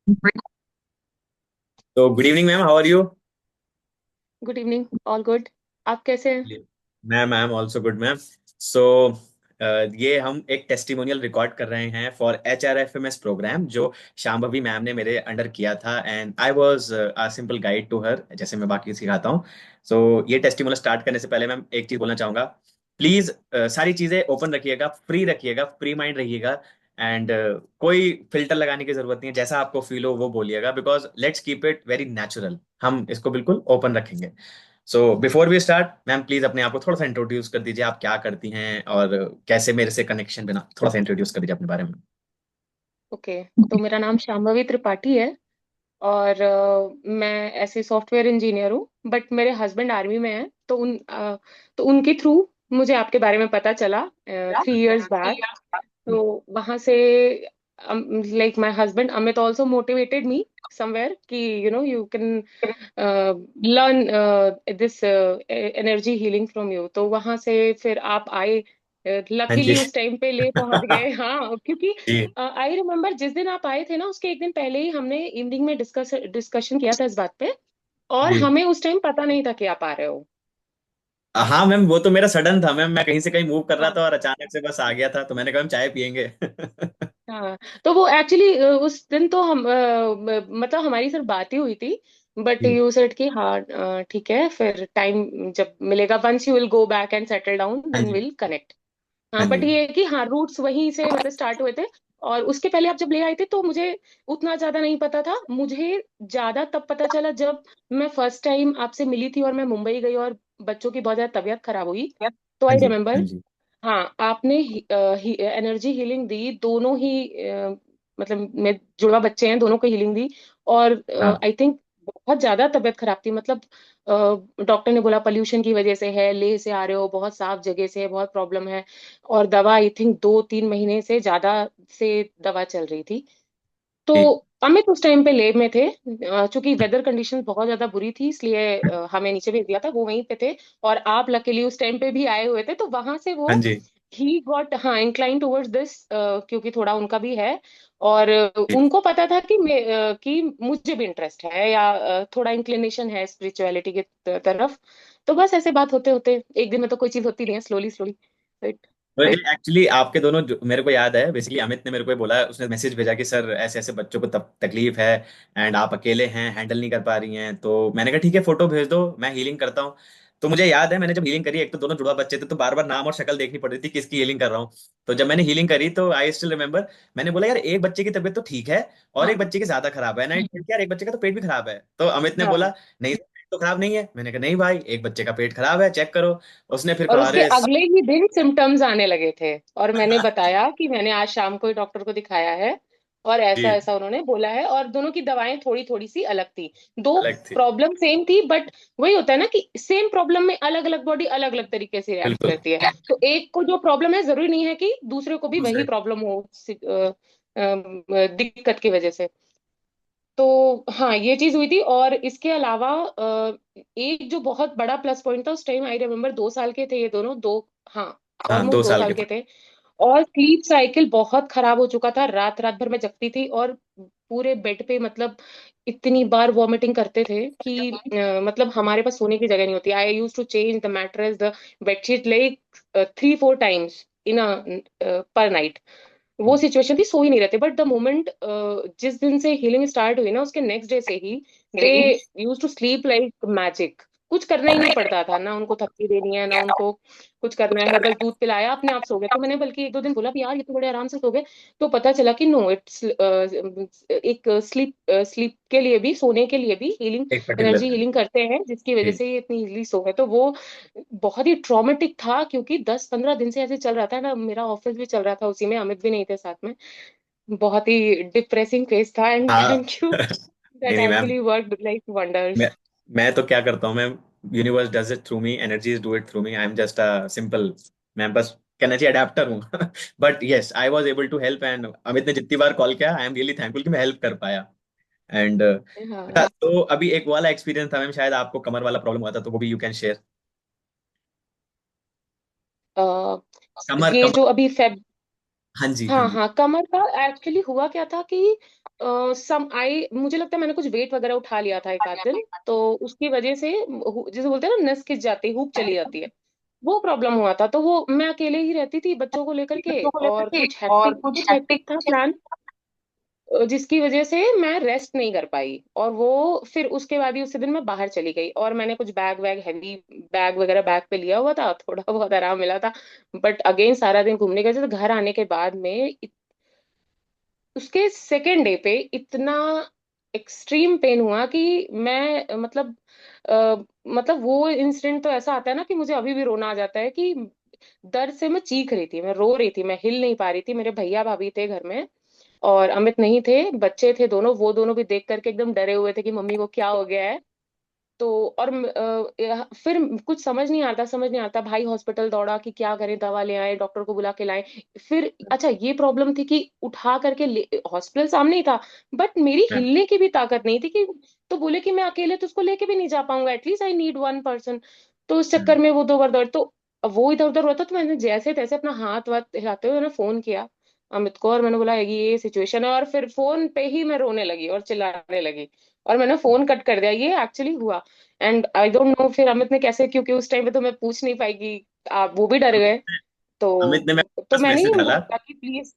तो good evening ma'am, how are you? Good evening. All good. आप कैसे हैं? Ma'am I am also good ma'am. So ये हम एक टेस्टिमोनियल रिकॉर्ड कर रहे हैं फॉर HRFMS प्रोग्राम जो शांभवी मैम ने मेरे अंडर किया था, and I was a simple guide to her, जैसे मैं बाकी सिखाता हूँ। सो ये टेस्टिमोनियल स्टार्ट करने से पहले मैम एक चीज बोलना चाहूंगा। प्लीज सारी चीजें ओपन रखिएगा, फ्री माइंड रहिएगा। एंड कोई फिल्टर लगाने की जरूरत नहीं है, जैसा आपको फील हो वो बोलिएगा, because let's keep it very natural. हम इसको बिल्कुल ओपन रखेंगे। So before we start ma'am, please अपने आप को थोड़ा सा इंट्रोड्यूस कर दीजिए, आप क्या करती हैं और कैसे मेरे से कनेक्शन बना, थोड़ा सा इंट्रोड्यूस कर दीजिए अपने बारे में। ओके। तो मेरा नाम शांभवी त्रिपाठी है। और मैं ऐसे सॉफ्टवेयर इंजीनियर हूँ, बट मेरे हस्बैंड आर्मी में हैं, तो उनके थ्रू मुझे आपके बारे में पता चला 3 इयर्स बैक। तो वहां से like my husband Amit also motivated me somewhere कि you can learn this energy healing from you. तो वहां से फिर आप आए। हाँ जी। लकीली उस टाइम पे ले पहुंच गए। हाँ, क्योंकि जी। आई रिमेम्बर जिस दिन आप आए थे ना, उसके एक दिन पहले ही हमने इवनिंग में डिस्कशन किया था इस बात पे। और जी। हमें उस टाइम पता नहीं था कि आप आ रहे हो। हाँ मैम, वो तो मेरा सडन था मैम, मैं कहीं से कहीं मूव कर रहा हाँ। था और अचानक से बस आ गया था, तो मैंने कहा हम चाय पियेंगे। हाँ, तो वो एक्चुअली उस दिन तो हम मतलब हमारी सिर्फ बात ही हुई थी। But ji. यू सेड कि हाँ ठीक है, फिर टाइम जब मिलेगा, once you will go back and settle down हाँ देन जी। Will connect. हाँ, हाँ बट जी। ये है कि हाँ, रूट्स वहीं से मतलब स्टार्ट हुए थे। और उसके पहले आप जब ले आए थे तो मुझे उतना ज्यादा नहीं पता था। मुझे ज्यादा तब पता चला जब मैं फर्स्ट टाइम आपसे मिली थी और मैं मुंबई गई और बच्चों की बहुत ज्यादा तबीयत खराब हुई। तो हाँ आई जी। हाँ रिमेम्बर। जी। हाँ, आपने एनर्जी हीलिंग दी, दोनों ही मतलब मैं जुड़वा बच्चे हैं, दोनों को हीलिंग दी। और हाँ आई थिंक बहुत ज्यादा तबीयत खराब थी, मतलब डॉक्टर ने बोला पोल्यूशन की वजह से है, लेह से आ रहे हो, बहुत साफ जगह से है, बहुत प्रॉब्लम है। और दवा आई थिंक 2-3 महीने से ज्यादा से दवा चल रही थी। तो जी। अमित उस टाइम पे लेह में थे। चूंकि वेदर कंडीशन बहुत ज्यादा बुरी थी, इसलिए हमें नीचे भेज दिया था, वो वहीं पे थे। और आप लकीली उस टाइम पे भी आए हुए थे, तो वहां से वो हाँ जी। ही गॉट हाँ इंक्लाइन टुवर्ड्स दिस, क्योंकि थोड़ा उनका भी है। और जी। उनको पता था कि मुझे भी इंटरेस्ट है, या थोड़ा इंक्लिनेशन है स्पिरिचुअलिटी की तरफ। तो बस ऐसे बात होते होते एक दिन में तो कोई चीज होती नहीं है, स्लोली स्लोली इट एक्चुअली आपके दोनों मेरे को याद है, बेसिकली अमित ने मेरे को ये बोला, उसने मैसेज भेजा कि सर ऐसे ऐसे बच्चों को तब तकलीफ है एंड आप अकेले हैं, हैंडल नहीं कर पा रही हैं। तो मैंने कहा ठीक है, फोटो भेज दो, मैं हीलिंग करता हूँ। तो मुझे याद है, मैंने जब हीलिंग करी, एक तो दोनों जुड़वा बच्चे थे, तो बार बार नाम और शक्ल देखनी पड़ रही थी किसकी हीलिंग कर रहा हूँ। तो जब मैंने हीलिंग करी तो आई स्टिल रिमेम्बर, मैंने बोला यार एक बच्चे की तबीयत तो ठीक है और एक हाँ बच्चे की ज्यादा खराब है ना, यार एक बच्चे का तो पेट भी खराब है। तो अमित ने हाँ। बोला नहीं पेट तो खराब नहीं है। मैंने कहा नहीं भाई, एक बच्चे का पेट खराब है, चेक करो। उसने फिर और कहा उसके अरे अगले ही दिन सिम्टम्स आने लगे थे, और मैंने बताया कि मैंने आज शाम को ही डॉक्टर को दिखाया है, और ऐसा जी, ऐसा उन्होंने बोला है। और दोनों की दवाएं थोड़ी थोड़ी सी अलग थी। दो अलग थी। प्रॉब्लम सेम थी, बट वही होता है ना कि सेम प्रॉब्लम में अलग अलग बॉडी अलग अलग तरीके से रिएक्ट बिल्कुल। करती है। तो एक को जो प्रॉब्लम है, जरूरी नहीं है कि दूसरे को भी वही दूसरे। प्रॉब्लम हो दिक्कत की वजह से। तो हाँ, ये चीज हुई थी। और इसके अलावा एक जो बहुत बड़ा प्लस पॉइंट था उस टाइम, आई रिमेम्बर 2 साल के थे ये दोनों, दो, हाँ, हाँ, ऑलमोस्ट दो दो साल साल के थे। के थे। और स्लीप साइकिल बहुत खराब हो चुका था, रात रात भर मैं जगती थी, और पूरे बेड पे मतलब इतनी बार वॉमिटिंग करते थे कि मतलब हमारे पास सोने की जगह नहीं होती। I use to change the mattress, the bedsheet, like 3-4 times in per night. वो सिचुएशन थी, सो ही नहीं रहते। बट द मोमेंट जिस दिन से हीलिंग स्टार्ट हुई ना, उसके नेक्स्ट डे से ही they use to sleep like magic. कुछ करना ही नहीं पड़ता था, ना उनको थप्पी देनी है, ना उनको कुछ करना है, बस दूध पिलाया, अपने आप सो गए। तो मैंने बल्कि 1-2 दिन बोला भी यार ये तो बड़े आराम से सो गए। तो पता चला कि नो, इट्स एक स्लीप के लिए भी, सोने के लिए भी हीलिंग, एक पर्टिकुलर एनर्जी दिन। हीलिंग करते हैं, जिसकी वजह जी। से ये इतनी इजली सो गए। तो वो बहुत ही ट्रॉमेटिक था, क्योंकि 10-15 दिन से ऐसे चल रहा था ना, मेरा ऑफिस भी चल रहा था उसी में, अमित भी नहीं थे साथ में। बहुत ही डिप्रेसिंग फेज था, एंड हाँ। थैंक यू नहीं दैट नहीं मैम, एक्चुअली वर्कड लाइक मैं वंडर्स। मैं तो क्या करता हूँ ma'am, universe does it through me, energies do it through me, I am just a simple, मैं बस कहना चाहिए अडेप्टर हूँ। But yes, I was able to help, and Amit ने जितनी बार कॉल किया, आई एम रियली थैंकफुल कि मैं हेल्प कर पाया। एंड हाँ। तो अभी एक वाला एक्सपीरियंस था मैम, शायद आपको कमर वाला प्रॉब्लम हुआ था, तो वो भी यू कैन शेयर। अ, कमर ये कमर। जो अभी फेब हाँ जी, हाँ हाँ जी। हाँ, कमर का एक्चुअली हुआ क्या था कि सम आई मुझे लगता है मैंने कुछ वेट वगैरह उठा लिया था एक आध दिन, तो उसकी वजह से जैसे बोलते हैं ना, नस खिंच जाती है, हुक चली जाती है, वो प्रॉब्लम हुआ था। तो वो मैं अकेले ही रहती थी बच्चों को लेकर के, बच्चों को लेकर और के कुछ और हेक्टिक कुछ कुछ हेक्टिक हैप्टिक था प्लान, जिसकी वजह से मैं रेस्ट नहीं कर पाई। और वो फिर उसके बाद ही उसी दिन मैं बाहर चली गई, और मैंने कुछ बैग वैग हैवी बैग वगैरह बैग पे लिया हुआ था, थोड़ा बहुत आराम मिला था। बट अगेन सारा दिन घूमने गए थे, तो घर आने के बाद में उसके सेकेंड डे पे इतना एक्सट्रीम पेन हुआ कि मैं मतलब वो इंसिडेंट तो ऐसा आता है ना कि मुझे अभी भी रोना आ जाता है कि दर्द से मैं चीख रही थी, मैं रो रही थी, मैं हिल नहीं पा रही थी। मेरे भैया भाभी थे घर में, और अमित नहीं थे, बच्चे थे दोनों, वो दोनों भी देख करके एकदम डरे हुए थे कि मम्मी को क्या हो गया है। तो और फिर कुछ समझ नहीं आता, भाई हॉस्पिटल दौड़ा कि क्या करें, दवा ले आए, डॉक्टर को बुला के लाए। फिर अच्छा ये प्रॉब्लम थी कि उठा करके हॉस्पिटल सामने ही था, बट मेरी मैम। हिलने की भी ताकत नहीं थी कि, तो बोले कि मैं अकेले तो उसको लेके भी नहीं जा पाऊंगा, at least I need one person. तो उस चक्कर मैम। में वो दो बार दौड़, तो अब वो इधर उधर हुआ था, तो मैंने जैसे तैसे अपना हाथ वाथ हिलाते हुए मैंने फोन किया अमित को, और मैंने बोला ये सिचुएशन है, और फिर फोन पे ही मैं रोने लगी और चिल्लाने लगी, और मैंने फोन कट कर दिया। ये एक्चुअली हुआ। एंड आई डोंट नो फिर अमित ने कैसे, क्योंकि उस टाइम पे तो मैं पूछ नहीं पाई कि आप, वो भी डर गए। अमित ने मेरे तो पास मैंने ही मैसेज उनको डाला। बोला कि प्लीज।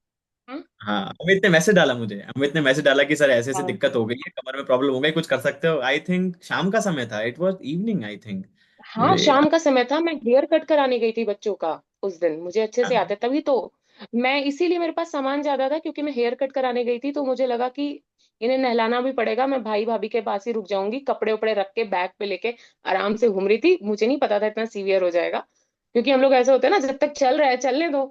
हाँ हाँ, अमित ने मैसेज डाला मुझे, अमित ने मैसेज डाला कि सर ऐसे ऐसे हाँ दिक्कत हो गई है, कमर में प्रॉब्लम हो गई, कुछ कर सकते हो? आई थिंक शाम का समय था, it was evening I think. हाँ, मुझे शाम का समय था, मैं हेयर कट कराने गई थी बच्चों का उस दिन, मुझे अच्छे से याद है। तभी तो मैं, इसीलिए मेरे पास सामान ज्यादा था, क्योंकि मैं हेयर कट कराने गई थी, तो मुझे लगा कि इन्हें नहलाना भी पड़ेगा, मैं भाई भाभी के पास ही रुक जाऊंगी, कपड़े उपड़े रख के बैग पे लेके आराम से घूम रही थी। मुझे नहीं पता था इतना सीवियर हो जाएगा, क्योंकि हम लोग ऐसे होते हैं ना, जब तक चल रहा है चलने दो।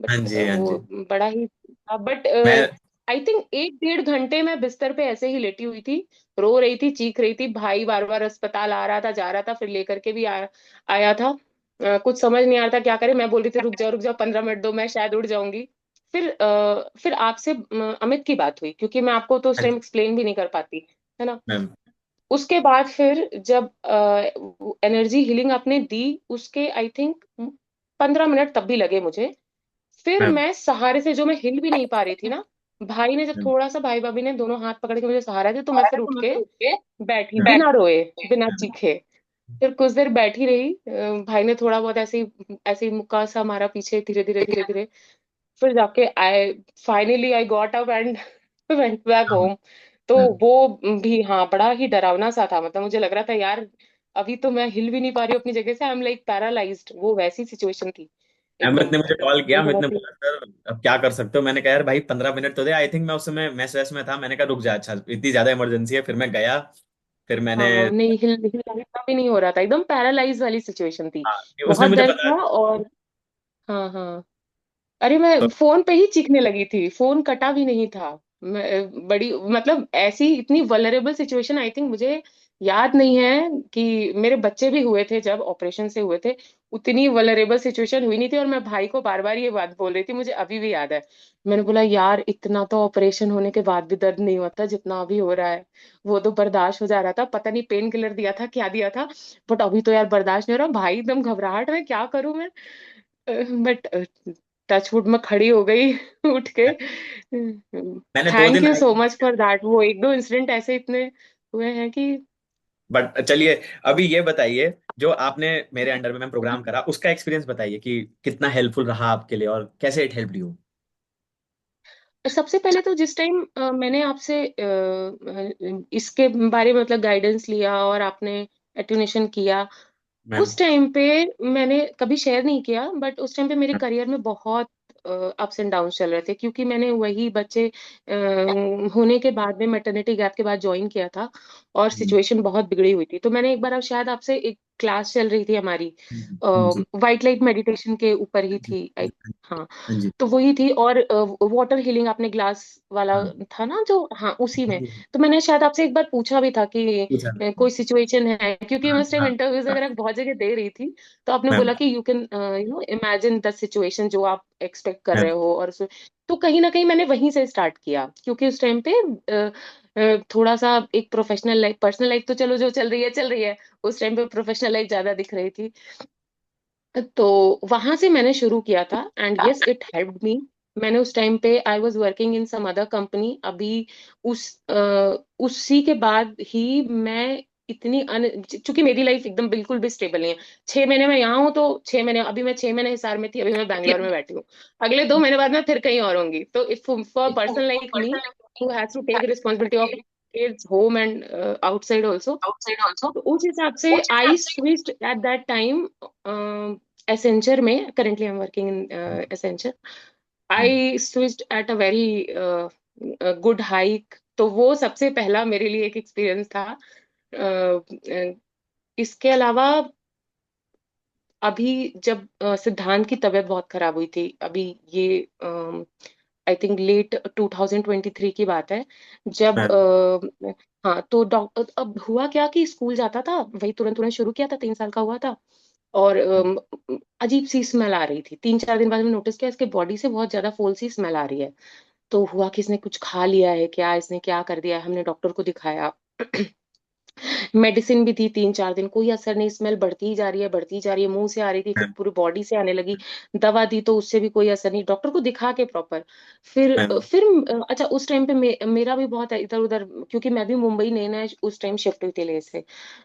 हाँ बट जी, हाँ वो जी। बड़ा ही, बट मैं आई थिंक 1 डेढ़ घंटे मैं बिस्तर पे ऐसे ही लेटी हुई थी, रो रही थी, चीख रही थी। भाई बार बार अस्पताल आ रहा था, जा रहा था, फिर लेकर के भी आया था। कुछ समझ नहीं आ रहा था क्या करे, मैं बोल रही थी रुक जाओ 15 मिनट दो, मैं शायद उड़ जाऊंगी। फिर आपसे अमित की बात हुई, क्योंकि मैं आपको तो उस हाँ टाइम जी एक्सप्लेन भी नहीं कर पाती, है ना। मैम। उसके बाद फिर जब एनर्जी हीलिंग आपने दी, उसके आई थिंक 15 मिनट तब भी लगे मुझे। फिर मैम। मैं सहारे से, जो मैं हिल भी नहीं पा रही थी ना, भाई ने जब मैम। थोड़ा सा, भाई भाभी ने दोनों हाथ पकड़ के मुझे सहारा दिया, तो मैं हमारा फिर तो उठ के मतलब ये बैठी, मैम। बिना रोए, बिना मैम। चीखे। फिर कुछ देर बैठी रही, भाई ने थोड़ा बहुत ऐसे ही मुक्का सा मारा पीछे, धीरे धीरे धीरे धीरे। फिर जाके I finally I got up and went back home. तो मैम। वो भी हाँ, बड़ा ही डरावना सा था, मतलब मुझे लग रहा था यार अभी तो मैं हिल भी नहीं पा रही हूँ अपनी जगह से, आई एम लाइक पैरालाइज्ड, वो वैसी सिचुएशन थी अमित एकदम। ने मुझे कॉल किया, वो अमित ने बहुत ही, बोला सर अब क्या कर सकते हो? मैंने कहा यार भाई 15 मिनट तो दे। आई थिंक मैं उस समय मैस वैस में था, मैंने कहा रुक जा, अच्छा इतनी ज्यादा इमरजेंसी है। फिर मैं गया, फिर मैंने हाँ नहीं, हिलना भी नहीं हो रहा था, एकदम पैरालाइज वाली सिचुएशन थी। हाँ, उसने बहुत मुझे दर्द बता था, और हाँ हाँ, अरे मैं तो फोन पे ही चीखने लगी थी, फोन कटा भी नहीं था। मैं बड़ी, मतलब ऐसी इतनी वल्नरेबल सिचुएशन आई थिंक मुझे याद नहीं है कि मेरे बच्चे भी हुए थे जब ऑपरेशन से हुए थे, उतनी वल्नरेबल सिचुएशन हुई नहीं थी। और मैं भाई को बार बार ये बात बोल रही थी, मुझे अभी भी याद है। मैंने बोला यार इतना तो ऑपरेशन होने के बाद भी दर्द नहीं होता जितना अभी हो रहा है, वो तो बर्दाश्त हो जा रहा था, पता नहीं पेन किलर दिया था क्या दिया था, बट अभी तो यार बर्दाश्त नहीं हो रहा भाई, एकदम घबराहट में, क्या करूं मैं। बट टचवुड में खड़ी हो गई उठ के। मैंने दो थैंक दिन you so much for that, वो एक दो इंसिडेंट ऐसे इतने हुए हैं कि। बट चलिए, अभी ये बताइए, जो आपने मेरे अंडर में मैम प्रोग्राम करा उसका एक्सपीरियंस बताइए कि कितना हेल्पफुल रहा आपके लिए और कैसे इट हेल्प यू। सबसे पहले तो जिस टाइम मैंने आपसे इसके बारे में मतलब गाइडेंस लिया और आपने एट्यूनेशन किया, मैम। उस टाइम पे मैंने कभी शेयर नहीं किया, बट उस टाइम पे मेरे करियर में बहुत अप्स एंड डाउन चल रहे थे, क्योंकि मैंने वही बच्चे होने के बाद में, मैटरनिटी गैप के बाद ज्वाइन किया था, और सिचुएशन बहुत बिगड़ी हुई थी। तो मैंने एक बार, अब शायद आपसे, एक क्लास चल रही थी हमारी, जी। वाइट लाइट मेडिटेशन के ऊपर ही थी, हाँ, हाँ जी। तो वही थी। और वाटर हीलिंग आपने ग्लास वाला हाँ था ना जो, हाँ उसी में। जी। तो मैंने शायद आपसे एक बार पूछा भी था कि पूछा। कोई सिचुएशन है, क्योंकि मैं हाँ उस टाइम हाँ इंटरव्यूज हाँ वगैरह बहुत जगह दे रही थी। तो आपने मैम। बोला कि you can imagine the situation जो आप एक्सपेक्ट कर मैम। रहे हो, और तो कहीं ना कहीं मैंने वहीं से स्टार्ट किया, क्योंकि उस टाइम पे थोड़ा सा एक प्रोफेशनल लाइफ, पर्सनल लाइफ तो चलो जो चल रही है चल रही है, उस टाइम पे प्रोफेशनल लाइफ ज्यादा दिख रही थी। तो वहां से मैंने शुरू किया था, and yes it helped me. मैंने उस टाइम पे I was working in some other company. अभी उस उसी के बाद ही मैं इतनी चूंकि मेरी लाइफ एकदम बिल्कुल भी स्टेबल नहीं है। 6 महीने में यहाँ हूँ तो 6 महीने, अभी मैं 6 महीने हिसार में थी, अभी मैं बैंगलोर में बैठी हूँ। अगले 2 महीने बाद मैं फिर कहीं और होंगी। तो if for person like me who has to take responsibility of kids home and outside also, तो उस हिसाब से I switched at that time Accenture में। Currently I am working in Accenture. I switched at a very good hike. तो वो सबसे पहला मेरे लिए एक एक्सपीरियंस था। इसके अलावा अभी जब सिद्धांत की तबीयत बहुत खराब हुई थी, अभी ये आई थिंक लेट 2023 की बात है, जब मैम। हाँ, तो डॉक्टर, अब हुआ क्या कि स्कूल जाता था, वही तुरंत तुरंत शुरू किया था, 3 साल का हुआ था। और अजीब सी स्मेल आ रही थी। 3-4 दिन बाद मैंने नोटिस किया इसके बॉडी से बहुत ज्यादा फोल सी स्मेल आ रही है। तो हुआ कि इसने कुछ खा लिया है क्या, इसने क्या कर दिया है। हमने डॉक्टर को दिखाया, मेडिसिन भी दी 3-4 दिन, कोई असर नहीं। स्मेल बढ़ती ही जा रही है, बढ़ती ही जा रही है, मुंह से आ रही थी, फिर मैम। पूरी बॉडी से आने लगी। दवा दी तो उससे भी कोई असर नहीं, डॉक्टर को दिखा के प्रॉपर। फिर मैम। अच्छा, उस टाइम पे मेरा भी बहुत इधर उधर, क्योंकि मैं भी मुंबई नए नए उस टाइम शिफ्ट हुई थी ले से,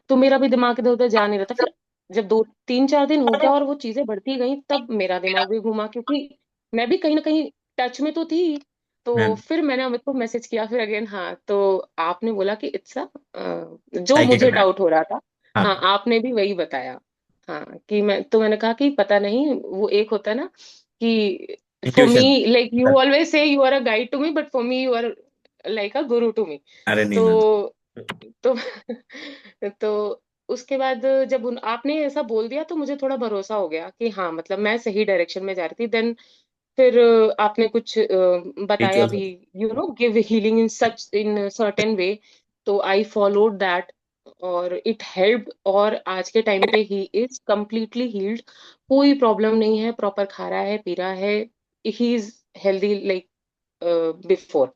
तो मेरा भी दिमाग इधर उधर जा नहीं रहा था। फिर जब 2-3-4 दिन हो गया और वो चीजें बढ़ती गई, तब मेरा दिमाग भी घूमा, क्योंकि मैं भी कहीं ना कहीं टच में तो थी। तो मैम। फिर मैंने अमित को मैसेज किया फिर अगेन। हाँ, तो आपने बोला कि इट्स अ, जो साइकिक मुझे मैम। डाउट हो रहा था, हाँ। हाँ, आपने भी वही बताया। हाँ, कि मैंने कहा कि पता नहीं, वो एक होता है ना कि for me, intuition. Like you always say you are a guide to me, but for me you are like a guru to मी। अरे नहीं मैम। तो तो तो उसके बाद जब आपने ऐसा बोल दिया तो मुझे थोड़ा भरोसा हो गया कि हाँ, मतलब मैं सही डायरेक्शन में जा रही थी। देन फिर आपने कुछ बताया रिचुअल्स भी, होते गिव हीलिंग इन हैं। सच इन सर्टेन वे। तो आई फॉलोड दैट और इट हेल्प, और आज के टाइम पे ही इज कम्प्लीटली हील्ड। कोई प्रॉब्लम नहीं है, प्रॉपर खा रहा है, पी रहा है, he is healthy like before.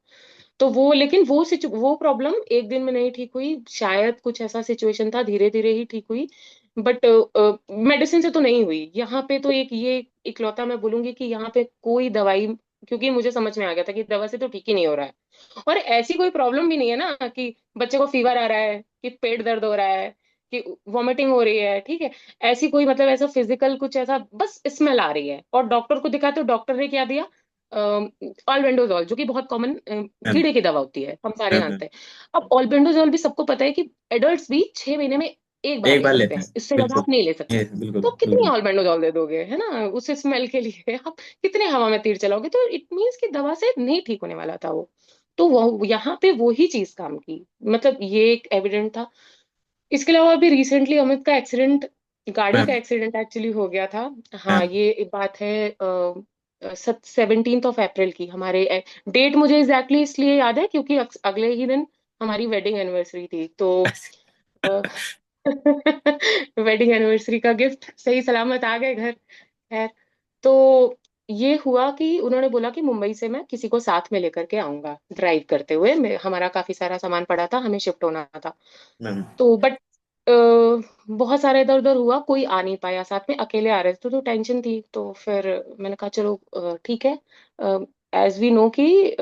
तो वो, लेकिन वो प्रॉब्लम एक दिन में नहीं ठीक हुई, शायद कुछ ऐसा सिचुएशन था, धीरे धीरे ही ठीक हुई। बट मेडिसिन से तो नहीं हुई। यहाँ पे तो एक ये इकलौता मैं बोलूंगी कि यहाँ पे कोई दवाई, क्योंकि मुझे समझ में आ गया था कि दवा से तो ठीक ही नहीं हो रहा है। और ऐसी कोई प्रॉब्लम भी नहीं है ना कि बच्चे को फीवर आ रहा है, कि पेट दर्द हो रहा है, कि वॉमिटिंग हो रही है, ठीक है। ऐसी कोई मतलब ऐसा फिजिकल कुछ ऐसा, बस स्मेल आ रही है। और डॉक्टर को दिखा तो डॉक्टर ने क्या दिया, ऑल्बेंडोजॉल, जो कि बहुत कॉमन मैम। कीड़े की दवा होती है, हम सारे मैम। जानते हैं। अब ऑल्बेंडोजॉल भी सबको पता है कि एडल्ट्स भी 6 महीने में एक बार एक ले बार सकते लेते हैं, हैं। इससे ज्यादा बिल्कुल। आप नहीं ले ये सकते। बिल्कुल तो आप कितनी बिल्कुल। ऑल्बेंडोजॉल दे दोगे, है ना, उस स्मेल के लिए आप कितने हवा में तीर चलाओगे। तो इट मीन्स कि दवा से नहीं ठीक होने वाला था वो। तो वो यहाँ पे वो ही चीज काम की, मतलब ये एक एविडेंट था। इसके अलावा अभी रिसेंटली अमित का एक्सीडेंट, गाड़ी का मैम। एक्सीडेंट एक्चुअली हो गया था। हाँ, मैम। ये बात है 17th ऑफ अप्रैल की। हमारे डेट मुझे एग्जैक्टली इसलिए याद है क्योंकि अगले ही दिन हमारी वेडिंग एनिवर्सरी थी। तो वेडिंग एनिवर्सरी का गिफ्ट सही सलामत आ गए घर। खैर, तो ये हुआ कि उन्होंने बोला कि मुंबई से मैं किसी को साथ में लेकर के आऊंगा ड्राइव करते हुए। हमारा काफी सारा सामान पड़ा था, हमें शिफ्ट होना था। मैम। तो बट बहुत सारा इधर उधर हुआ, कोई आ नहीं पाया साथ में, अकेले आ रहे थे तो टेंशन थी। तो फिर मैंने कहा चलो ठीक है। एज वी नो कि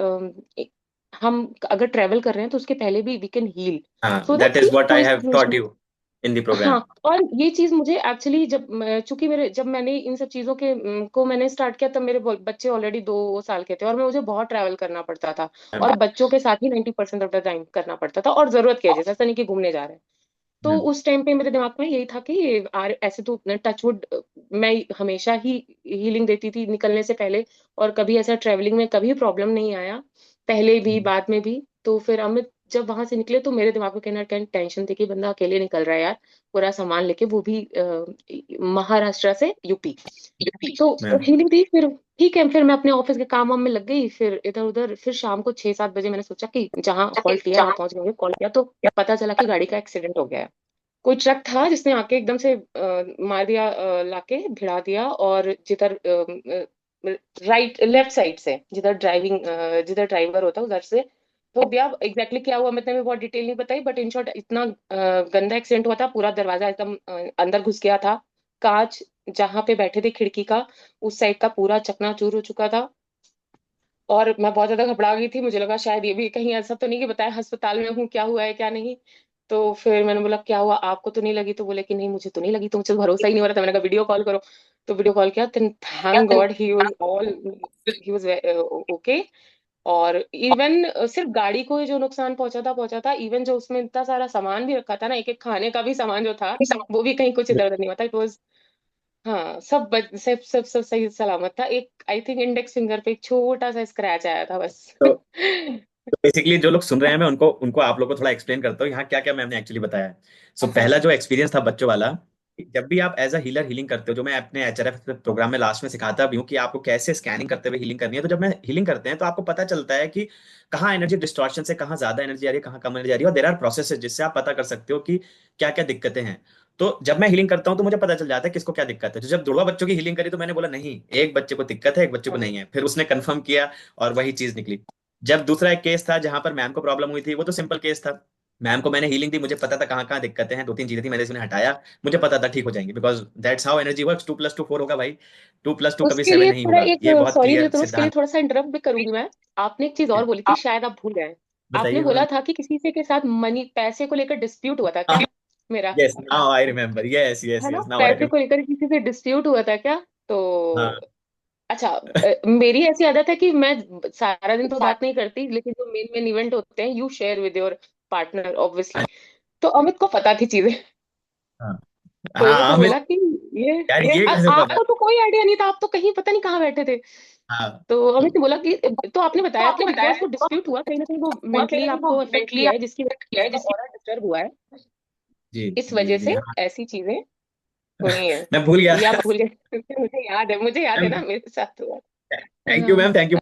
हम अगर ट्रेवल कर रहे हैं तो उसके पहले भी वी कैन हील, हाँ, सो दैट दैट इज कि व्हाट आई कोई have taught situation. You in the हाँ, प्रोग्राम। और ये चीज मुझे एक्चुअली जब चूंकि मेरे जब मैंने इन सब चीजों के को मैंने स्टार्ट किया, तब मेरे बच्चे ऑलरेडी 2 साल के थे और मैं मुझे बहुत ट्रैवल करना पड़ता था। और मैम। बच्चों के साथ ही 90% ऑफ द टाइम करना पड़ता था, और जरूरत की वजह से, ऐसा नहीं कि घूमने जा रहे हैं। तो मैम। उस टाइम पे मेरे दिमाग में यही था कि ऐसे तो टचवुड मैं हमेशा ही हीलिंग देती थी निकलने से पहले, और कभी ऐसा ट्रेवलिंग में कभी प्रॉब्लम नहीं आया, पहले भी बाद में भी। तो फिर अमित जब वहां से निकले तो मेरे दिमाग में कहना कहीं टेंशन थी कि बंदा अकेले निकल रहा है यार, पूरा सामान लेके, वो भी महाराष्ट्र से यूपी। तो मैम। हीलिंग थी फिर। ठीक है, फिर मैं अपने ऑफिस के काम वाम में लग गई, फिर इधर उधर। फिर शाम को 6-7 बजे मैंने सोचा कि जहाँ हॉल्ट लिया है वहां पहुंच गए, कॉल किया तो पता चला कि गाड़ी का एक्सीडेंट हो गया है। कोई ट्रक था जिसने आके एकदम से मार दिया, लाके भिड़ा दिया, और जिधर राइट लेफ्ट साइड से, जिधर ड्राइवर होता है उधर से वो दिया। एग्जैक्टली क्या हुआ मैंने भी बहुत डिटेल नहीं बताई, बट इन शॉर्ट इतना गंदा एक्सीडेंट हुआ था, पूरा दरवाजा एकदम अंदर घुस गया था। कांच जहां पे बैठे थे खिड़की का, उस साइड का पूरा चकनाचूर हो चुका था। और मैं बहुत ज्यादा घबरा गई थी, मुझे लगा शायद ये भी कहीं ऐसा तो नहीं कि बताया अस्पताल में हूँ, क्या हुआ है क्या नहीं। तो फिर मैंने बोला क्या हुआ, आपको तो नहीं लगी? तो बोले कि नहीं मुझे तो नहीं लगी। तो मुझे भरोसा ही नहीं हो रहा था, मैंने कहा वीडियो कॉल करो। तो वीडियो कॉल किया, thank God he was okay. और इवन सिर्फ गाड़ी को ही जो नुकसान पहुंचा था, इवन जो उसमें इतना सारा सामान भी रखा था ना, एक एक खाने का भी सामान जो था, वो भी कहीं कुछ इधर उधर नहीं हुआ था। इट वाज, हाँ, सब सही सलामत था। एक आई थिंक इंडेक्स फिंगर पे एक छोटा सा स्क्रैच आया था बस। तो बेसिकली जो लोग सुन रहे हैं, मैं उनको उनको आप लोगों को थोड़ा एक्सप्लेन करता हूँ यहाँ क्या क्या मैंने एक्चुअली बताया है। हाँ पहला जो एक्सपीरियंस था बच्चों वाला, जब भी आप एज अ हीलर हीलिंग करते हो, जो मैं अपने एचआरएफ प्रोग्राम में लास्ट में सिखाता भी हूँ कि आपको कैसे स्कैनिंग करते हुए हीलिंग करनी है। तो जब मैं हीलिंग करते हैं तो आपको पता चलता है कि कहाँ एनर्जी डिस्टॉर्शन से कहाँ ज्यादा एनर्जी आ रही है, कहाँ कम एनर्जी आ रही है, और देर आर प्रोसेसेस जिससे आप पता कर सकते हो कि क्या क्या दिक्कतें हैं। तो जब मैं हीलिंग करता हूँ तो मुझे पता चल जाता है किसको क्या दिक्कत है। तो जब 2 बच्चों की हीलिंग करी तो मैंने बोला नहीं, एक बच्चे को दिक्कत है, एक बच्चे को हाँ नहीं है। फिर उसने कंफर्म किया और वही चीज निकली। जब दूसरा एक केस था जहां पर मैम को प्रॉब्लम हुई थी, वो तो सिंपल केस था। मैम को मैंने हीलिंग दी, मुझे पता था कहाँ कहाँ दिक्कतें हैं, 2-3 चीजें थी, मैंने इसमें हटाया। मुझे पता था ठीक हो जाएंगे, because that's how energy works. 2+2 4 होगा भाई, 2+2 कभी उसके 7 लिए नहीं थोड़ा होगा, एक, ये बहुत सॉरी क्लियर तो उसके लिए सिद्धांत। थोड़ा सा इंटरप्ट भी करूंगी मैं। आपने एक चीज और बोली थी, शायद आप भूल गए। आपने बताइए बोला मैम। था कि किसी से के साथ मनी, पैसे को लेकर डिस्प्यूट हुआ था क्या मेरा? Yes, now I remember, yes yes है ना, यस, नाउ आई पैसे रिमेम्बर। को लेकर किसी से डिस्प्यूट हुआ था क्या? तो हाँ अच्छा, मेरी ऐसी आदत है कि मैं सारा दिन तो बात नहीं करती, लेकिन जो मेन मेन इवेंट होते हैं you share with your partner obviously. तो अमित को पता थी चीजें। हाँ तो हाँ, वो अमित, बोला कि ये यार ये कैसे पता? आपको तो कोई आइडिया नहीं था, आप तो कहीं पता नहीं कहाँ बैठे थे। हाँ तो अमित ने बोला कि, तो आपने बताया कि बिकॉज वो डिस्प्यूट हुआ, कहीं ना कहीं वो मेंटली आपको अफेक्ट किया है, जिसकी वजह से आपका ऑरा डिस्टर्ब हुआ है। जी इस जी वजह जी से हाँ। ऐसी चीजें हुई हैं। मैं भूल गया। ये आप भूल गए क्योंकि मुझे याद है ना, मेरे साथ हुआ। थैंक यू हाँ मैम, थैंक यू।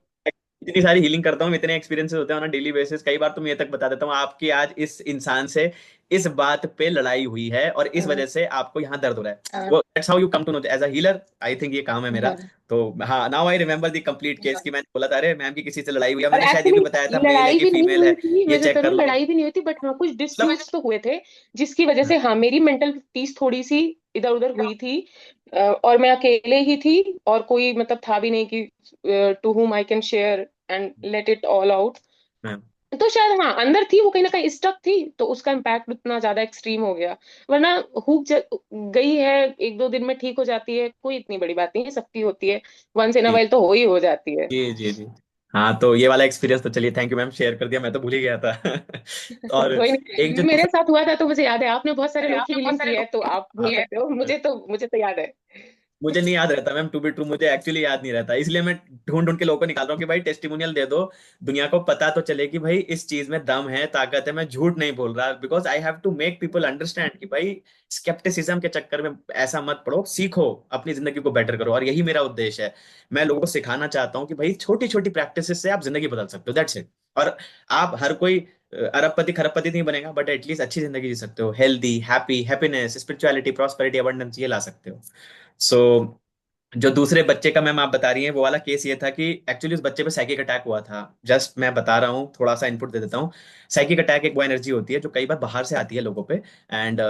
इतनी सारी हीलिंग करता हूँ, इतने एक्सपीरियंसेस होते हैं ना डेली बेसिस, कई बार तो मैं ये तक बता देता हूँ आपकी आज इस इंसान से इस बात पे लड़ाई हुई है और इस हाँ वजह से आपको यहाँ दर्द हो रहा है। वो that's how you come to know as a healer. I think ये काम है मेरा। हाँ। तो हाँ, now I remember the complete case कि मैंने बोला था अरे मैम की किसी से लड़ाई हुई है, और मैंने शायद ये भी बताया था एक्चुअली मेल है लड़ाई कि भी नहीं फीमेल है, हुई थी, ये मैं जो चेक कर करूँ, लो। लड़ाई भी नहीं हुई थी, बट हाँ कुछ मतलब डिस्प्यूट्स तो हुए थे, जिसकी वजह से हाँ मेरी मेंटल पीस थोड़ी सी इधर उधर हुई थी। और मैं अकेले ही थी, और कोई मतलब था भी नहीं कि to whom I can share and let it all out. Ma'am, तो शायद हाँ अंदर थी, वो कहीं ना कहीं स्टक थी, तो उसका इम्पैक्ट उतना ज्यादा एक्सट्रीम हो गया। वरना गई है, 1-2 दिन में ठीक हो जाती है, कोई इतनी बड़ी बात नहीं है, सबकी होती है, once in a ji while तो हो ही हो जाती है। जी जी जी। हाँ तो ये वाला एक्सपीरियंस तो चलिए, थैंक यू मैम, शेयर कर दिया, मैं तो भूल ही गया था। और कोई एक नहीं, जो मेरे दूसरा, साथ हुआ था तो मुझे याद है, आपने बहुत सारे लोग की हीलिंग की है तो आप हाँ, भूल सकते हो, मुझे तो याद है। मुझे नहीं याद रहता मैम, टू बी ट्रू मुझे एक्चुअली याद नहीं रहता, इसलिए मैं ढूंढ ढूंढ के लोगों को निकाल रहा हूँ कि भाई टेस्टिमोनियल दे दो, दुनिया को पता तो चले कि भाई इस चीज में दम है, ताकत है, मैं झूठ नहीं बोल रहा। Because I have to make people understand कि भाई स्केप्टिसिज्म के चक्कर में ऐसा मत पड़ो, सीखो, अपनी जिंदगी को बेटर करो, और यही मेरा उद्देश्य है। मैं लोगों को सिखाना चाहता हूँ कि भाई छोटी छोटी प्रैक्टिस से आप जिंदगी बदल सकते हो, दैट्स इट। और आप हर कोई अरबपति खरबपति नहीं बनेगा, बट एटलीस्ट अच्छी जिंदगी जी सकते हो, healthy, happy, happiness, spirituality, prosperity, abundance, ये ला सकते हो। सो जो दूसरे बच्चे का मैम आप बता रही हैं, वो वाला केस ये था कि एक्चुअली उस बच्चे पे साइकिक अटैक हुआ था। जस्ट मैं बता रहा हूँ, थोड़ा सा इनपुट दे देता हूँ। साइकिक अटैक एक वो एनर्जी होती है जो कई बार बाहर से आती है लोगों पे, एंड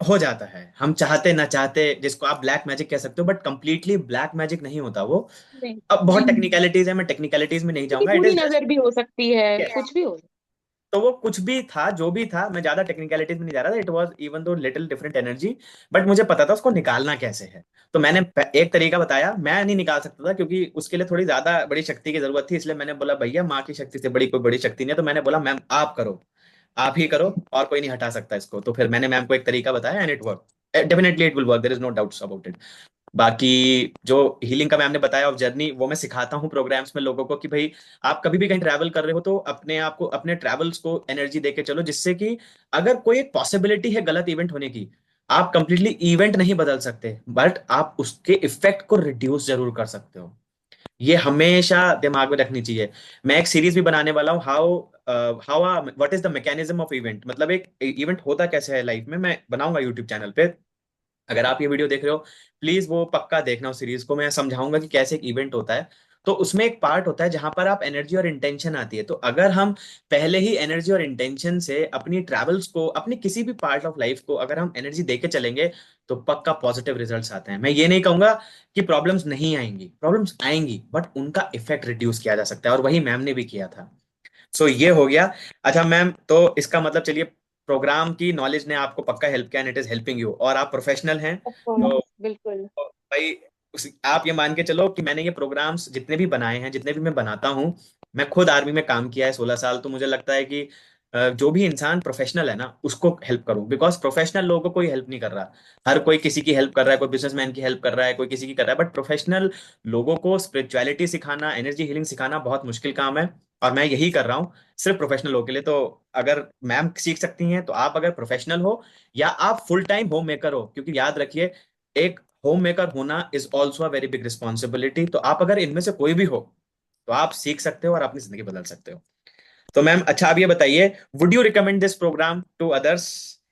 हो जाता है, हम चाहते ना चाहते, जिसको आप ब्लैक मैजिक कह सकते हो, बट कंप्लीटली ब्लैक मैजिक नहीं होता वो। नहीं, अब बहुत टेक्निकलिटीज है, मैं टेक्निकलिटीज में नहीं की जाऊंगा, इट बुरी इज जस्ट। नजर भी हो सकती है, कुछ भी हो। तो वो कुछ भी था, जो भी था, मैं ज्यादा टेक्निकलिटीज में नहीं जा रहा था, it was even though little different energy. But मुझे पता था उसको निकालना कैसे है। तो मैंने एक तरीका बताया, मैं नहीं निकाल सकता था क्योंकि उसके लिए थोड़ी ज्यादा बड़ी शक्ति की जरूरत थी, इसलिए मैंने बोला भैया माँ की शक्ति से बड़ी कोई बड़ी शक्ति नहीं है। तो मैंने बोला मैम आप करो, आप ही करो, और कोई नहीं हटा सकता इसको। तो फिर मैंने मैम को एक तरीका बताया, and it work, definitely it will work, there is no doubts about it. बाकी जो हीलिंग का मैम ने बताया ऑफ जर्नी, वो मैं सिखाता हूँ प्रोग्राम्स में लोगों को कि भाई आप कभी भी कहीं ट्रैवल कर रहे हो तो अपने आप को, अपने ट्रैवल्स को एनर्जी देके चलो, जिससे कि अगर कोई एक पॉसिबिलिटी है गलत इवेंट होने की, आप कंप्लीटली इवेंट नहीं बदल सकते, बट आप उसके इफेक्ट को रिड्यूस जरूर कर सकते हो। ये हमेशा दिमाग में रखनी चाहिए। मैं एक सीरीज भी बनाने वाला हूँ, how how what is the mechanism of event, मतलब एक इवेंट होता कैसे है लाइफ में, मैं बनाऊंगा यूट्यूब चैनल पे। अगर आप ये वीडियो देख रहे हो, प्लीज वो पक्का देखना उस सीरीज को, मैं समझाऊंगा कि कैसे एक इवेंट होता है। तो उसमें एक पार्ट होता है जहां पर आप एनर्जी और इंटेंशन आती है। तो अगर हम पहले ही एनर्जी और इंटेंशन से अपनी ट्रैवल्स को, अपनी किसी भी पार्ट ऑफ लाइफ को अगर हम एनर्जी देके चलेंगे, तो पक्का पॉजिटिव रिजल्ट्स आते हैं। मैं ये नहीं कहूंगा कि प्रॉब्लम्स नहीं आएंगी, प्रॉब्लम्स आएंगी, बट उनका इफेक्ट रिड्यूस किया जा सकता है, और वही मैम ने भी किया था। सो ये हो गया। अच्छा मैम, तो इसका मतलब चलिए, प्रोग्राम की नॉलेज ने आपको पक्का हेल्प किया, and it is helping you, और आप प्रोफेशनल हैं। ऑफ कोर्स, तो बिल्कुल। भाई आप ये मान के चलो कि मैंने ये प्रोग्राम्स जितने भी बनाए हैं, जितने भी मैं बनाता हूँ, मैं खुद आर्मी में काम किया है 16 साल, तो मुझे लगता है कि जो भी इंसान प्रोफेशनल है ना, उसको हेल्प करूं, बिकॉज प्रोफेशनल लोगों को कोई हेल्प नहीं कर रहा। हर कोई किसी की हेल्प कर रहा है, कोई बिजनेसमैन की हेल्प कर रहा है, कोई किसी की कर रहा है, बट प्रोफेशनल लोगों को स्पिरिचुअलिटी सिखाना, एनर्जी हीलिंग सिखाना बहुत मुश्किल काम है। और मैं यही कर रहा हूँ सिर्फ प्रोफेशनल लोगों के लिए। तो अगर मैम सीख सकती हैं, तो आप अगर प्रोफेशनल हो या आप फुल टाइम होम मेकर हो, क्योंकि याद रखिए, एक होम मेकर होना is also a very big responsibility. तो आप अगर इनमें से कोई भी हो, तो आप सीख सकते हो और अपनी जिंदगी बदल सकते हो। तो मैम, अच्छा आप ये बताइए, would you recommend this programme to others?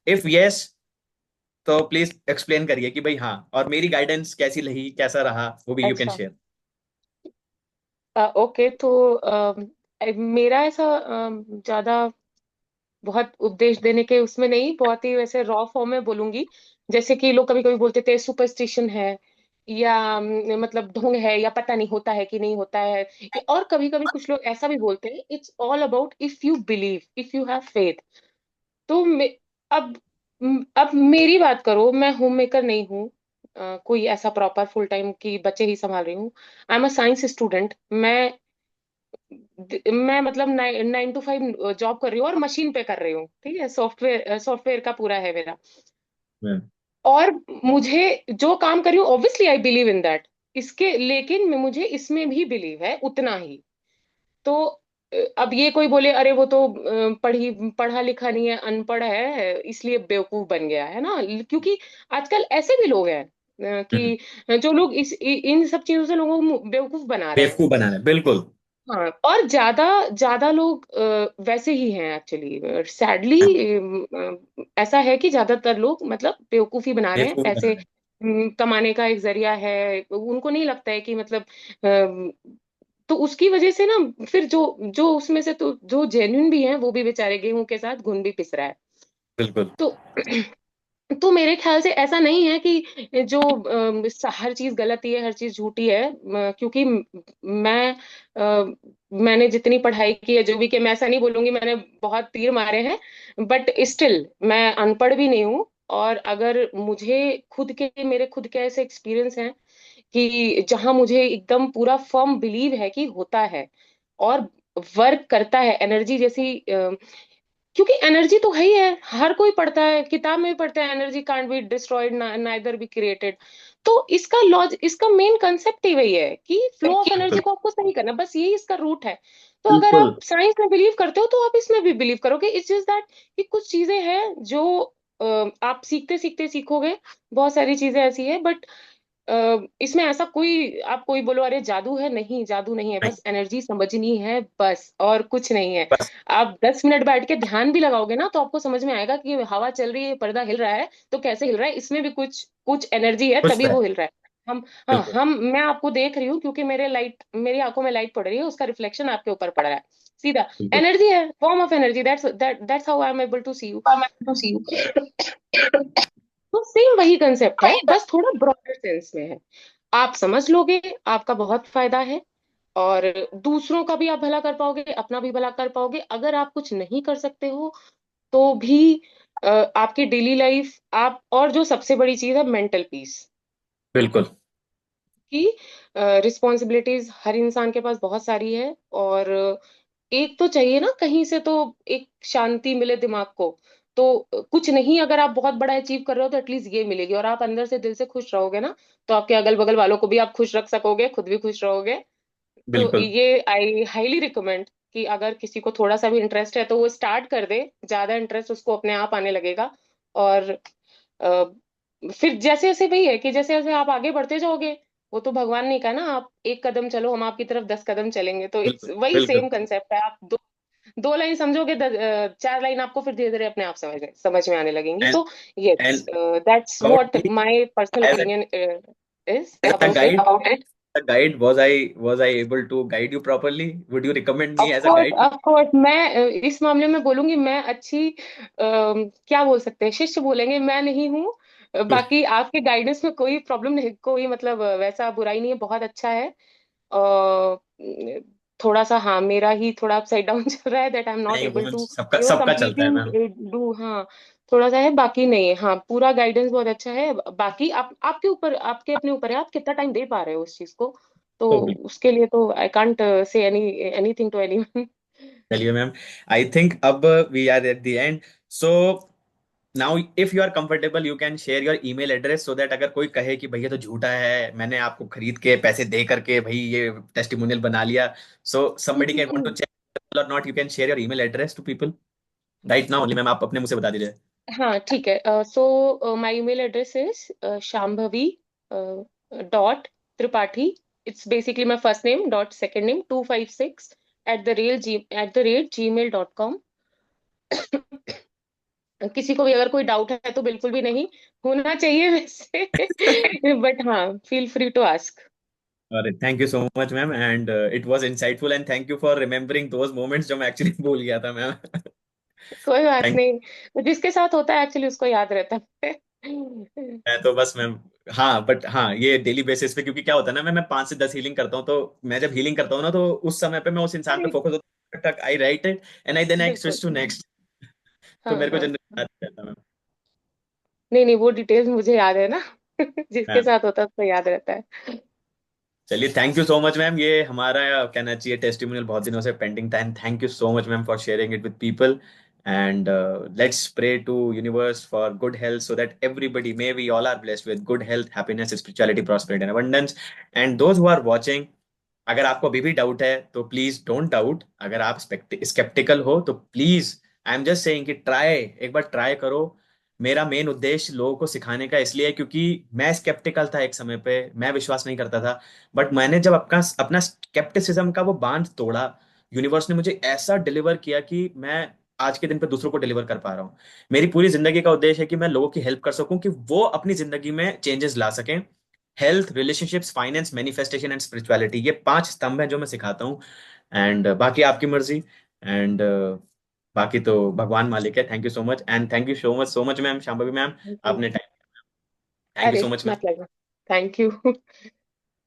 If yes, तो प्लीज एक्सप्लेन करिए कि भाई हाँ, और मेरी गाइडेंस कैसी लगी, कैसा रहा, वो भी यू कैन अच्छा, शेयर। ओके। तो मेरा ऐसा ज्यादा बहुत उपदेश देने के उसमें नहीं, बहुत ही वैसे रॉ फॉर्म में बोलूंगी। जैसे कि लोग कभी कभी बोलते थे सुपरस्टिशन है, या मतलब ढोंग है, या पता नहीं होता है कि नहीं होता है। और कभी कभी कुछ लोग ऐसा भी बोलते हैं, it's all about if you believe, if you have faith. तो अब अब मेरी बात करो, मैं होम मेकर नहीं हूँ, कोई ऐसा प्रॉपर फुल टाइम की बच्चे ही संभाल रही हूँ। I am a science student. मैं मतलब 9 to 5 जॉब कर रही हूँ और मशीन पे कर रही हूँ, ठीक है। सॉफ्टवेयर सॉफ्टवेयर का पूरा है मेरा। और मुझे जो काम कर रही हूँ, obviously I believe in that, इसके लेकिन मुझे इसमें भी बिलीव है उतना ही। तो अब ये कोई बोले अरे वो तो पढ़ा लिखा नहीं है, अनपढ़ है, इसलिए बेवकूफ बन गया है ना। क्योंकि आजकल ऐसे भी लोग हैं कि जो लोग इन सब चीजों से लोगों को बेवकूफ बना रहे हैं। बेवकूफ बनाना, बिल्कुल। हाँ, और ज्यादा ज्यादा लोग वैसे ही हैं एक्चुअली, सैडली। ऐसा है कि ज्यादातर लोग मतलब बेवकूफी बना रहे हैं, बेवकूफ पैसे बनाना। कमाने का एक जरिया है। उनको नहीं लगता है कि मतलब तो उसकी वजह से ना, फिर जो जो उसमें से तो जो जेन्युइन भी हैं, वो भी बेचारे गेहूं के साथ घुन भी पिस रहा है। बिल्कुल। तो तो मेरे ख्याल से ऐसा नहीं है कि जो हर चीज गलत ही है, हर चीज झूठी है। क्योंकि मैं मैंने जितनी पढ़ाई की है, जो भी कि मैं ऐसा नहीं बोलूंगी मैंने बहुत तीर मारे हैं, बट स्टिल मैं अनपढ़ भी नहीं हूँ। और अगर मुझे मेरे खुद के ऐसे एक्सपीरियंस हैं कि जहां मुझे एकदम पूरा फर्म बिलीव है कि होता है और वर्क करता है, एनर्जी जैसी। क्योंकि एनर्जी तो है ही है, हर कोई पढ़ता है, किताब में भी पढ़ता है, energy can't be destroyed neither be created. तो इसका मेन कंसेप्ट ही वही है कि फ्लो ऑफ एनर्जी को आपको सही करना, बस यही इसका रूट है। तो अगर बिल्कुल। आप साइंस में बिलीव करते हो, तो आप इसमें भी बिलीव करोगे। इट्स जस्ट दैट कि कुछ चीजें हैं जो आप सीखते सीखते सीखोगे। बहुत सारी चीजें ऐसी है, बट इसमें ऐसा कोई आप कोई बोलो अरे जादू है, नहीं जादू नहीं है, नहीं, बस एनर्जी समझनी है, बस और कुछ नहीं है। बस आप 10 मिनट बैठ के ध्यान भी लगाओगे ना, तो आपको समझ में आएगा कि हवा चल रही है, पर्दा हिल रहा है, तो कैसे हिल रहा है, इसमें भी कुछ कुछ एनर्जी है, कुछ तभी तो है। वो हिल रहा है। हम हाँ, बिल्कुल। मैं आपको देख रही हूँ क्योंकि मेरी आंखों में लाइट पड़ रही है, उसका रिफ्लेक्शन आपके ऊपर पड़ रहा है, सीधा। बिल्कुल। एनर्जी है, form of energy, that's how I am able to see you. हाँ, मैं तो सी। तो सेम वही कंसेप्ट है, बस थोड़ा ब्रॉडर सेंस में है। आप समझ लोगे, आपका बहुत फायदा है। और दूसरों का भी आप भला कर पाओगे, अपना भी भला कर पाओगे। अगर आप कुछ नहीं कर सकते हो, तो भी आपकी डेली लाइफ आप, और जो सबसे बड़ी चीज है, मेंटल पीस बिल्कुल। की रिस्पॉन्सिबिलिटीज हर इंसान के पास बहुत सारी है। और एक तो चाहिए ना कहीं से, तो एक शांति मिले दिमाग को। तो कुछ नहीं, अगर आप बहुत बड़ा अचीव कर रहे हो, तो एटलीस्ट ये मिलेगी, और आप अंदर से दिल से खुश रहोगे ना, तो आपके अगल बगल वालों को भी आप खुश रख सकोगे, खुद भी खुश रहोगे। तो बिल्कुल। ये आई हाईली रिकमेंड कि अगर किसी को थोड़ा सा भी इंटरेस्ट है, तो वो स्टार्ट कर दे। ज्यादा इंटरेस्ट उसको अपने आप आने लगेगा। और अ, फिर जैसे जैसे वही है कि जैसे जैसे आप आगे बढ़ते जाओगे, वो तो भगवान ने कहा ना, आप एक कदम चलो, हम आपकी तरफ 10 कदम चलेंगे। तो इट्स बिल्कुल। वही बिल्कुल। सेम कंसेप्ट है। आप दो लाइन समझोगे, 4 लाइन आपको फिर धीरे धीरे अपने आप समझ में आने लगेंगी। एंड तो yes, and that's about what me, my personal as opinion is a about guide, it. a guide, was I able to guide you properly? Would you recommend me of as a course, guide? Of course, मैं इस मामले में बोलूंगी, मैं अच्छी क्या बोल सकते हैं, शिष्य बोलेंगे, मैं नहीं हूँ। बाकी आपके गाइडेंस में कोई प्रॉब्लम नहीं, कोई मतलब वैसा बुराई नहीं है, बहुत अच्छा है। अ, थोड़ा सा, हाँ, मेरा ही थोड़ा अपसाइड डाउन चल रहा है, दैट आई एम नॉट नहीं, वो एबल टू सबका सबका चलता है मैम। कंप्लीटली डू, हाँ, थोड़ा सा है, बाकी नहीं है। हाँ, पूरा गाइडेंस बहुत अच्छा है। बाकी आप, आपके ऊपर, आपके अपने ऊपर है, आप कितना टाइम दे पा रहे हो उस चीज को। तो तो बिल्कुल। उसके लिए तो I can't say anything to anyone. चलिए मैम, आई थिंक अब we are at the end. So now if you are comfortable you can share your email address, so that अगर कोई कहे कि भैया तो झूठा है, मैंने आपको खरीद के पैसे दे करके भाई ये टेस्टिमोनियल बना लिया, so somebody can want to check or not, you can share your email address to people right now only. Ma'am आप अपने मुंह से बता दीजिए। हाँ, ठीक है। So my email address is Shambhavi dot Tripathi, it's basically my first name dot second name 256 @gmail.com। किसी को भी अगर कोई डाउट है तो बिल्कुल भी नहीं होना चाहिए वैसे, बट हाँ, फील फ्री टू आस्क। अरे thank you so much ma'am, and it was insightful, and thank you for remembering those moments जो मैं एक्चुअली भूल गया था मैम। कोई बात थैंक। नहीं, तो जिसके साथ होता है एक्चुअली उसको याद रहता है। मैं तो बस मैम, हाँ बट हाँ ये डेली बेसिस पे, क्योंकि क्या होता है ना मैं 5 से 10 हीलिंग करता हूँ, तो मैं जब हीलिंग करता हूँ ना तो उस समय पे मैं उस इंसान पे अरे, फोकस होता हूँ, I write it and I then I बिल्कुल, स्विच टू नेक्स्ट। तो हाँ मेरे को हाँ, जनरली याद नहीं रहता मैम। नहीं नहीं, वो डिटेल्स मुझे याद है ना। जिसके मैम साथ होता है उसको याद रहता है। चलिए, thank you so much ma'am, ये हमारा कहना चाहिए टेस्टिमोनियल बहुत दिनों से पेंडिंग था, and thank you so much ma'am for sharing it with people, and let's pray to universe for good health, so that everybody may we all are blessed with good health, happiness, spirituality, prosperity and abundance. And those who are watching, अगर आपको अभी भी doubt है तो please don't doubt, अगर आप sceptical हो तो please, I am just saying कि ट्राई, एक बार ट्राई करो। मेरा मेन उद्देश्य लोगों को सिखाने का इसलिए है क्योंकि मैं स्केप्टिकल था एक समय पे, मैं विश्वास नहीं करता था, बट मैंने जब अपना अपना स्केप्टिसिज्म का वो बांध तोड़ा, यूनिवर्स ने मुझे ऐसा डिलीवर किया कि मैं आज के दिन पे दूसरों को डिलीवर कर पा रहा हूँ। मेरी पूरी जिंदगी का उद्देश्य है कि मैं लोगों की हेल्प कर सकूं, कि वो अपनी जिंदगी में चेंजेस ला सकें। Health, relationships, finance, manifestation and spirituality, ये 5 स्तंभ हैं जो मैं सिखाता हूँ। एंड बाकी आपकी मर्जी, एंड बाकी तो भगवान मालिक है। Thank you so much, and thank you so much ma'am, Shambhavi ma'am, thank you. आपने टाइम, थैंक यू अरे, सो मच मैम। मतलब, थैंक यू।